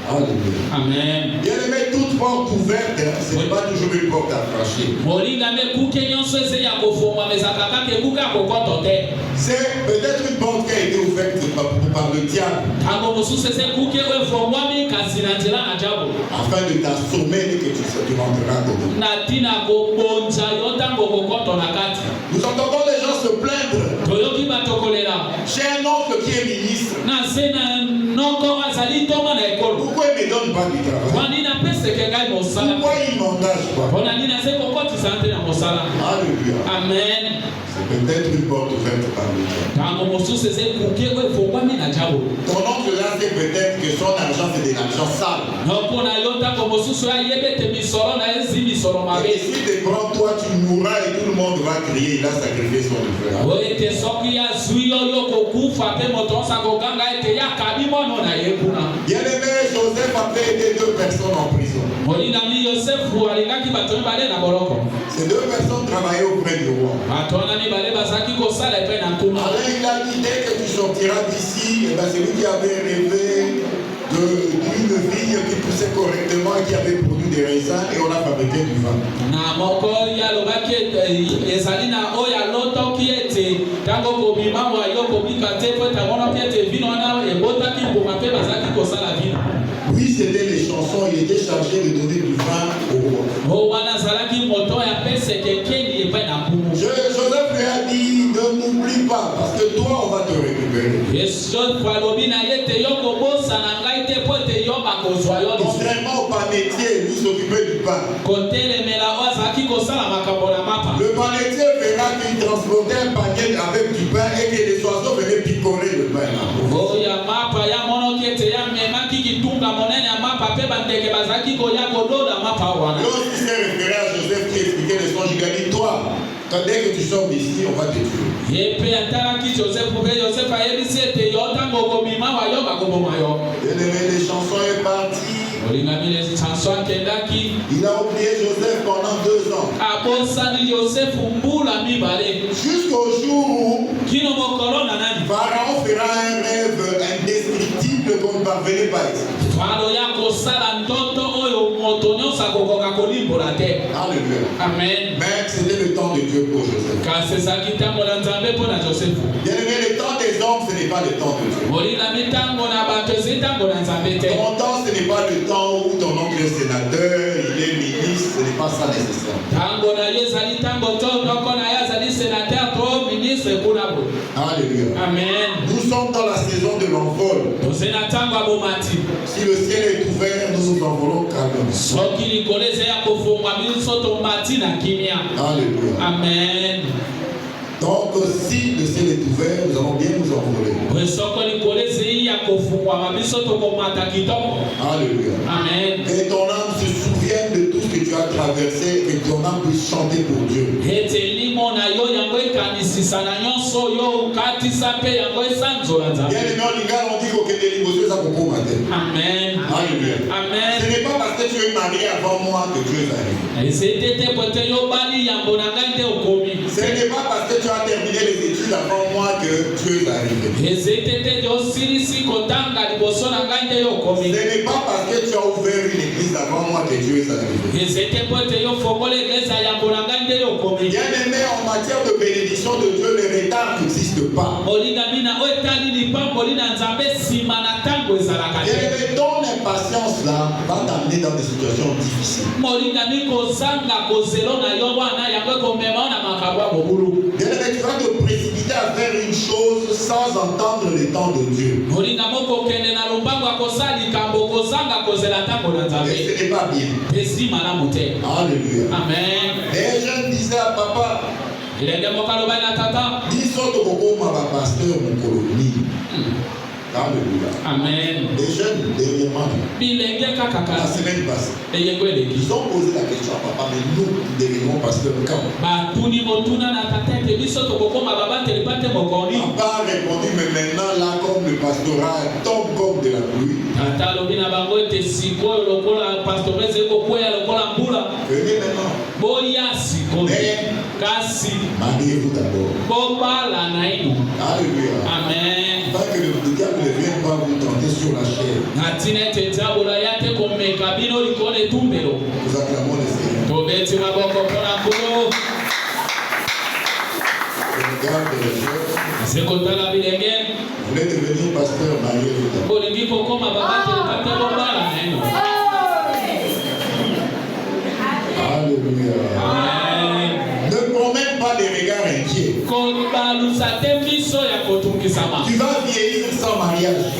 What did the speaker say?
Alléluia. Amen. Bien aimé, toute porte ouverte, ce n'est pas toujours une porte à franchir. C'est peut-être une porte qui a été ouverte par le diable afin de t'assommer et que tu rentreras dedans. Nous entendons les gens se plaindre. J'ai un oncle qui est ministre. Pourquoi il ne me donne pas du travail? Pourquoi il ne m'engage pas? Alléluia. Amen. C'est peut-être une porte ouverte par le diable. Ton oncle là, c'est peut-être que son argent c'est de l'argent sale. Et si tu prends toi, tu mourras et tout le monde va crier, il a sacrifié son frère. Bien aimé, Joseph a fait aider 2 personnes en prison. Ces 2 personnes travaillaient auprès du roi. Alors il a dit, dès que tu sortiras d'ici, celui qui avait rêvé d'une vigne qui poussait correctement et qui avait produit des raisins, et on a fabriqué du vin. Oui, c'était les chansons, il était chargé de donner du vin au roi. Joseph lui a dit, ne m'oublie pas, parce que toi, on va te récupérer. Contrairement au panetier, lui s'occupait du pain. Le panetier verra qu'il transportait un panier avec du pain et que les oiseaux venaient picorer le pain. Lorsqu'il s'est référé à Joseph qui expliquait les songes, il a dit, toi, dès que tu sors d'ici, on va te tuer. Bien aimé, les chansons est parti. Il a oublié Joseph pendant 2 ans. Jusqu'au jour où Pharaon fera un rêve indescriptible qu'on ne parvenait pas à expliquer. Alléluia. Amen. Mais c'était le temps de Dieu pour Joseph. Bien aimé, le temps des hommes, ce n'est pas le temps de Dieu. Ton temps, ce n'est pas le temps où ton oncle est sénateur, il est ministre, ce n'est pas ça nécessaire. Alléluia. Amen. Nous sommes dans la saison de l'envol. Si le ciel est ouvert, nous nous envolons calmement. Alléluia. Amen. Donc, si le ciel est ouvert, nous allons bien nous envoler. Alléluia. Amen. Que ton âme se souvienne de tout ce que tu as traversé et que ton âme puisse chanter pour Dieu. Bien aimé, on dit que les négociations ça pour matin. Amen. Alléluia. Amen. Ce n'est pas parce que tu es marié avant moi que Dieu arrive. Ce n'est pas parce que tu as terminé les études avant moi que Dieu arrive. Ce n'est pas parce que tu as ouvert une église avant moi que Dieu est arrivé. Bien aimé, en matière de bénédiction de Dieu, le retard n'existe pas. Bien aimé, ton impatience là va t'amener dans des situations difficiles. Bien aimé, tu vas te précipiter à faire une chose sans entendre le temps de Dieu. Et ce n'est pas bien. Alléluia. Amen. Les jeunes disaient à papa, dis surtout beaucoup ma pasteur mon colonie. Alléluia. Amen. Les jeunes dernièrement, la semaine passée, ils ont posé la question à papa, mais nous devenons pasteur quand? Papa a répondu, mais maintenant là, comme le pastorat tombe comme de la pluie, venez maintenant. Mais mariez-vous d'abord. Alléluia. Amen. Pas que le diable ne vienne pas vous tenter sur la chair. komeka bino likolo etumbelo. Nous acclamons le Seigneur. Tobeti maboko mpona nkolo. Regarde les jeunes. Sekotala bilenge. Vous voulez devenir pasteur marié. Bolingi kokoma babaki tate bombala neno. Alléluia. Amen. Ne promets pas des regards inquiets. Kobalusa te miso ya kotungisa ma. Tu vas vieillir sans mariage.